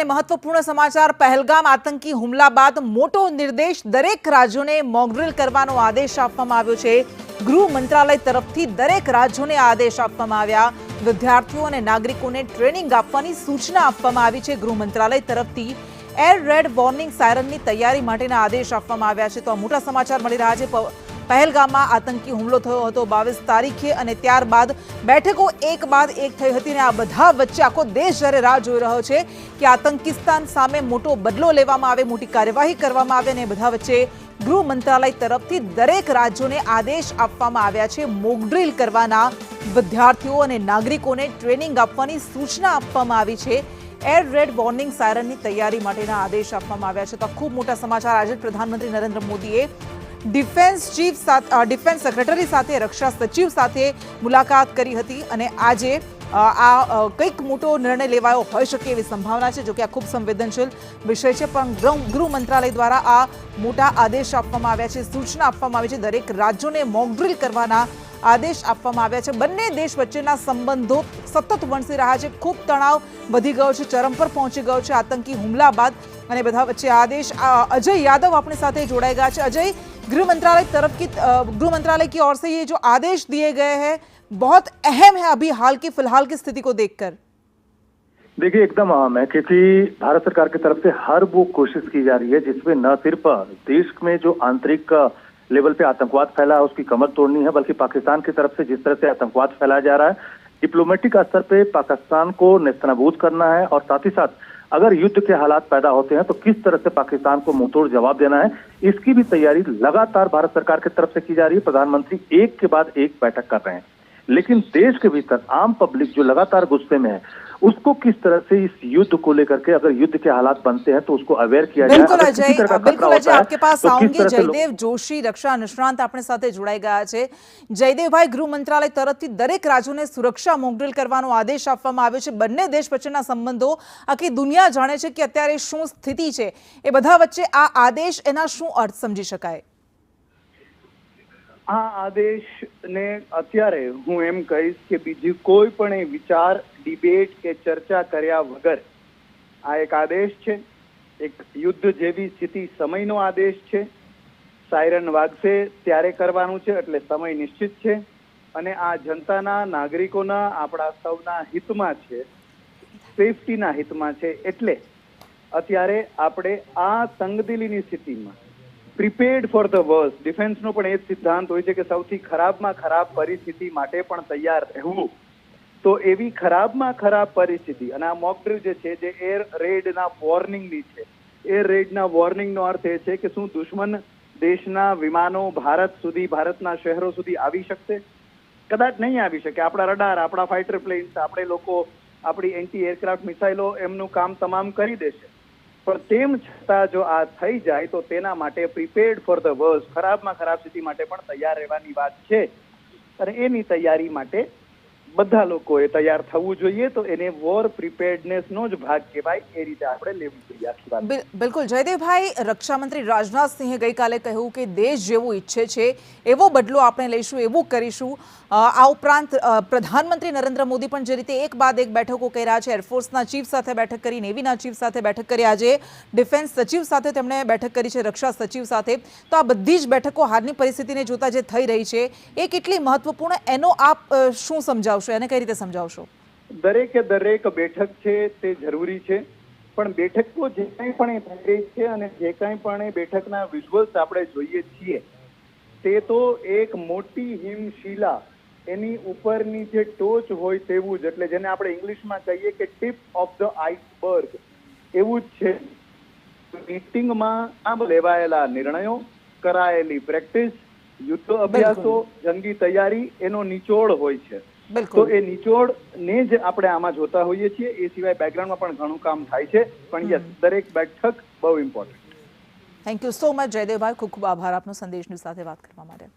અને મહત્વપૂર્ણ સમાચાર પહેલગામ આતંકી હુમલા બાદ મોટો નિર્દેશ દરેક રાજ્યોને મોકડ્રીલ કરવાનો આદેશ આપવામાં આવ્યો છે। ગૃહ મંત્રાલય તરફથી દરેક રાજ્યોને આદેશ આપવામાં આવ્યા। વિદ્યાર્થીઓ અને નાગરિકોને ટ્રેનિંગ આપવાની સૂચના આપવામાં આવી છે। ગૃહ મંત્રાલય તરફથી એર રેડ વોર્નિંગ સાયરનની તૈયારી માટેના આદેશ આપવામાં આવ્યા છે। તો આ મોટા સમાચાર મળી રહ્યા છે। પહેલગામમાં આતંકી હુમલો થયો હતો 22 તારીખે અને ત્યારબાદ બેઠકો એક બાદ એક થઈ હતી અને આ બધા વચ્ચે આખો દેશ જ્યારે રાહ જોઈ રહ્યો છે કે આતંકિસ્તાન સામે મોટો બદલો લેવામાં આવે, મોટી કાર્યવાહી કરવામાં આવે અને બધા વચ્ચે ગૃહ મંત્રાલય તરફથી દરેક રાજ્યોને આદેશ આપવામાં આવ્યા છે મોકડ્રીલ કરવાના, વિદ્યાર્થીઓ અને નાગરિકોને ટ્રેનિંગ આપવાની સૂચના આપવામાં આવી છે। એર રેડ વોર્નિંગ સાયરનની તૈયારી માટેના આદેશ આપવામાં આવ્યા છે। તો ખૂબ મોટા સમાચાર। આજે પ્રધાનમંત્રી નરેન્દ્ર મોદીએ ડિફેન્સ સેક્રેટરી સાથે, રક્ષા સચિવ સાથે મુલાકાત કરી હતી અને આજે આ કંઈક મોટો નિર્ણય લેવાયો હોઈ શકે એવી સંભાવના છે। જો કે આ ખૂબ સંવેદનશીલ વિષય છે, પણ ગૃહ મંત્રાલય દ્વારા આ મોટા આદેશ આપવામાં આવ્યા છે, સૂચના આપવામાં આવી છે। દરેક રાજ્યોને મોકડ્રીલ કરવાના આદેશ આપવામાં આવ્યા છે। બંને દેશ વચ્ચેના સંબંધો સતત વણસી રહ્યા છે। ખૂબ તણાવ વધી ગયો છે, ચરમ પર પહોંચી ગયો છે આતંકી હુમલા બાદ અને બધા વચ્ચે आदेश। अजय यादव अपने साथ जोड़ाए गए। अजय, गृह मंत्रालय की ओर से ये जो आदेश दिए गए हैं बहुत अहम है अभी हाल की फिलहाल की स्थिति को देखकर। देखिए, एकदम अहम है क्योंकि भारत सरकार की तरफ से हर वो कोशिश की जा रही है जिसमें न सिर्फ देश में जो आंतरिक लेवल पे आतंकवाद फैला है उसकी कमर तोड़नी है, बल्कि पाकिस्तान की तरफ से जिस तरह से आतंकवाद फैलाया जा रहा है, डिप्लोमेटिक स्तर पे पाकिस्तान को नेस्तनाबूद करना है और साथ ही साथ अगर युद्ध के हालात पैदा होते हैं तो किस तरह से पाकिस्तान को मुंहतोड़ जवाब देना है, इसकी भी तैयारी लगातार भारत सरकार की तरफ से की जा रही है। प्रधानमंत्री एक के बाद एक बैठक कर रहे हैं, लेकिन देश के भीतर आम पब्लिक जो लगातार गुस्से में है उसको किस तरह से इस युद्ध को लेकर के, अगर युद्ध के हालात बनते हैं तो उसको अवेयर किया जाए। बिल्कुल अजय, आपके पास आऊंगी। जयदेव जोशी, रक्षा निष्णांत अपने साथ जोड़ाई गया है। जयदेव भाई, गृह मंत्रालय तरफથી દરેક રાજ્યોને સુરક્ષા મોકડ્રીલ કરવાનો આદેશ આપવામાં આવ્યો છે। બંને દેશ વચ્ચેના સંબંધો આખી દુનિયા જાણે છે કે અત્યારે શું સ્થિતિ છે। એ બધા વચ્ચે આ આદેશ, એના શું અર્થ સમજી શકાય? આ આદેશને અત્યારે હું એમ કહીશ કે બીજી કોઈ પણ વિચાર, ડિબેટ કે ચર્ચા કર્યા વગર આ એક આદેશ છે, એક યુદ્ધ જેવી સ્થિતિ સમયનો આદેશ છે। સાયરન વાગશે ત્યારે કરવાનું છે એટલે સમય નિશ્ચિત છે અને આ જનતાના, નાગરિકોના, આપણા સૌના હિતમાં છે, સેફટીના હિતમાં છે। એટલે અત્યારે આપણે આ તંગદિલીની સ્થિતિમાં પ્રિપેર્ડ ફોર ધ વર્સ્ટ, ડિફેન્સનો પણ એ જ સિદ્ધાંત હોય છે કે સૌથી ખરાબમાં ખરાબ પરિસ્થિતિ માટે પણ તૈયાર રહેવું। તો એવી ખરાબમાં ખરાબ પરિસ્થિતિ અને આ મોકડ્રીલ જે છે જે એર રેડના વોર્નિંગની છે। એર રેડના વોર્નિંગનો અર્થ એ છે કે શું દુશ્મન દેશના વિમાનો ભારત સુધી, ભારતના શહેરો સુધી આવી શકશે? કદાચ નહીં આવી શકે। આપણા રડાર, આપણા ફાઇટર પ્લેન્સ, આપણે લોકો, આપણી એન્ટી એરક્રાફ્ટ મિસાઇલો એમનું કામ તમામ કરી દેશે, પણ તેમ છતાં જો આ થઈ જાય તો તેના માટે પ્રિપેર્ડ ફોર ધ વર્સ્ટ, ખરાબમાં ખરાબ સ્થિતિ માટે પણ તૈયાર રહેવાની વાત છે અને એની તૈયારી માટે બધા લોકોએ તૈયાર થવું જોઈએ। તો એને વોર પ્રિપેર્ડનેસનો જ ભાગ કહેવાય, એ રીતે આપણે લેવું જોઈએ આખી વાત। બિલકુલ જયદેવભાઈ, રક્ષા મંત્રી રાજનાથ સિંહે ગઈકાલે કહ્યું કે દેશ જેવું ઈચ્છે છે એવો બદલો આપણે લઈશું, એવું કરીશું। આ ઉપરાંત પ્રધાનમંત્રી નરેન્દ્ર મોદી પણ જે રીતે એક બાદ એક બેઠકો કરી રહ્યા છે, એરફોર્સના ચીફ સાથે બેઠક કરી, નેવીના ચીફ સાથે બેઠક કરી, આજે ડિફેન્સ સચિવ સાથે તેમણે બેઠક કરી છે, રક્ષા સચિવ સાથે। તો આ બધી જ બેઠકો હાલની પરિસ્થિતિને જોતા જે થઈ રહી છે એ કેટલી મહત્વપૂર્ણ, એનો આપ શું સમજાવશો, એને કઈ રીતે સમજાવશો? દરેકે દરેક બેઠક છે તે જરૂરી છે, પણ બેઠકો જે કંઈ પણ થઈ રહી છે અને જે કંઈ પણ બેઠકના વિઝ્યુઅલ્સ આપણે જોઈએ છીએ તે તો એક મોટી હિમશિલા, એની ઉપરની જે ટોચ હોય તેવું જ, એટલે જેને આપણે ઇંગ્લિશમાં કહીએ કે ટીપ ઓફ ધ આઇસબર્ગ, એવું જ છે। મીટિંગમાં આમ લેવાયેલા નિર્ણયો, કરાયેલી પ્રેક્ટિસ, યુદ્ધ અભ્યાસો, જંગી તૈયારી એનો નિચોડ હોય છે। તો એ નિચોડને જ આપણે આમાં જોતા હોઈએ છીએ। એ સિવાય બેકગ્રાઉન્ડમાં પણ ઘણું કામ થાય છે, પણ યસ, દરેક બેઠક બહુ important. Thank you so much જયદેવભાઈ, ખૂબ ખૂબ આભાર આપનો સંદેશની સાથે વાત કરવા માટે।